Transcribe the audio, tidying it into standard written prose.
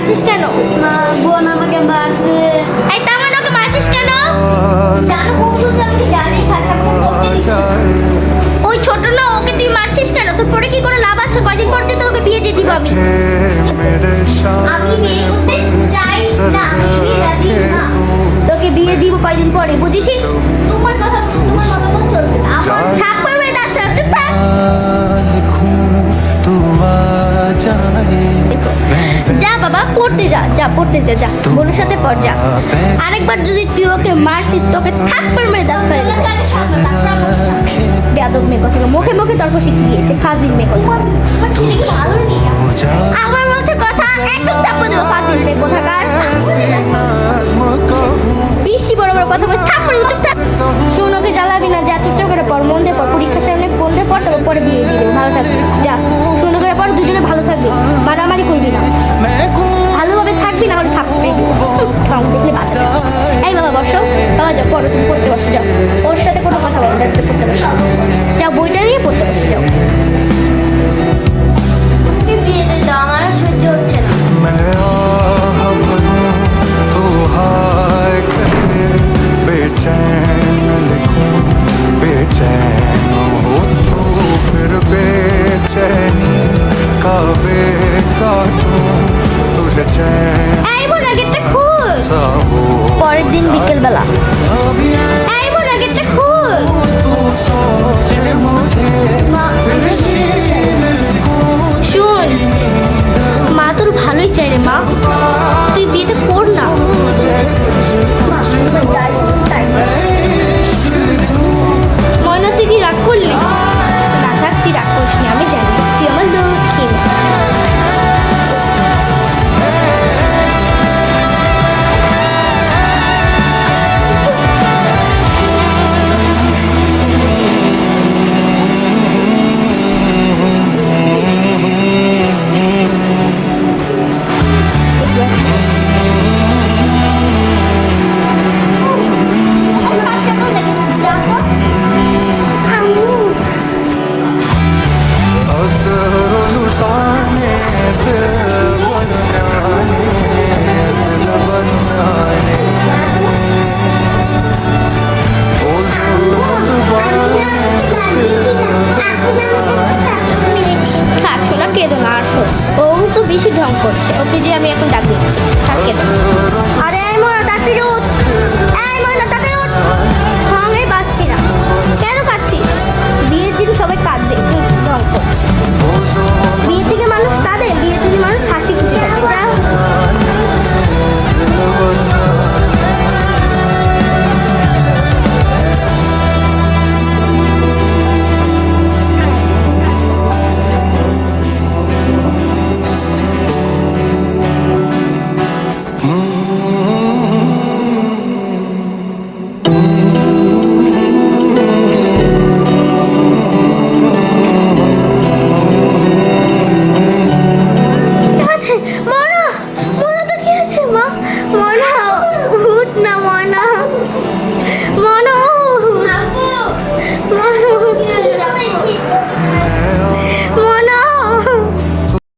মারছিস কেন? মা বোন আমাকে মারছে। এই তামান ওকে মারছিস কেন? জানো কৌশল আমি জানি খাচ্ছা করতে দিচ্ছি। ওই ছোট না ওকে তুই মারছিস কেন? তোর পরে কি কোনো লাভ আছে? কয়দিন পর তো তোকে বিয়ে দিয়ে দিব আমি। আমি বিয়ে করতে চাই না, আমি বিয়ে রাজি না। তোকে বিয়ে দিব কয়দিন পরে, বুঝেছিস? তোমার কথা চলবে না। আমার থাপ্পড় মেরে দাঁত চুপ থাক। যা বাবা পড়তে যা, যা পড়তে যা, যা বোনের সাথে পড় যা। আরেকবার যদি তুই ওকে মারছিস তোকে থাপ্পড় মেরে দাঁত ফেলে দেব। বেয়াদব মেয়ে কথা, মুখে মুখে তর্ক শিখিয়ে দিয়েছে, ফাজিল মেয়ে কথা। আমার বলছে কথা একদম থাপ্পড় দেবো, ফাজিল মেয়ে কোথাকার। বেশি বড় বড় কথা বলে থাপ্পড় দেবো, চুপ থাক। শোন ওকে জ্বালাবি না, যা চুপচাপ করে পড়, মন দিয়ে পড়, পরীক্ষার সামনে মন দিয়ে পড়, তবে পরে বিয়ে দিয়ে দেবো, ভালো থাকবি। যা সুন্দর করে পড়, দুজনে ভালো থাকবি, মারামারি করবি না, ভালোভাবে থাকবি, না হলে থাকবি ঠং দেখলে বাঁচা যাবে। এই বাবা বসো, বাবা যাও পড়ো, তুমি পড়তে বসো, যাও ওর সাথে কোনো কথা বলো না, পড়তে বসো, যাও বইটা নিয়ে পড়তে বসো, যাও। আমাকে বিয়ে দিয়ে দাও, আমার আর সহ্য হচ্ছে না। बेचैन लिखूं बेचैन हो तो फिर बेचैनी का काटूं तुझे चैन এই বোন আগেরটা খুল। सा हो পরের দিন বিকেল বেলা, अभी এই বোন আগেরটা খুল। तू सोचे मुझे फिर शील लिखूं শুন মা তোর ভালোই চাই রে মা, তুই বিয়েটা কর না। ময়না তুই কি রাগ করলি? না থাক তুই রাগ করিস নি, আমি জানি তুই আমার লক্ষ্মী মেয়ে। असरों साने दिल बनाने दिल बनाने ओ जुल्म থাক শোনা, কেঁদো না, আর শোন ও তো বেশি ঢং করছে, ওকে যে আমি এখন ডাক দিচ্ছি, থাক কেঁদো না। আরে এই ময়না তাড়াতাড়ি উঠ, এই ময়না তাড়াতাড়ি উঠ, ঢঙে বাসছি না, কেন কাঁদছিস? বিয়ের দিন সবাই কাঁদবে, তুই ঢং করছিস।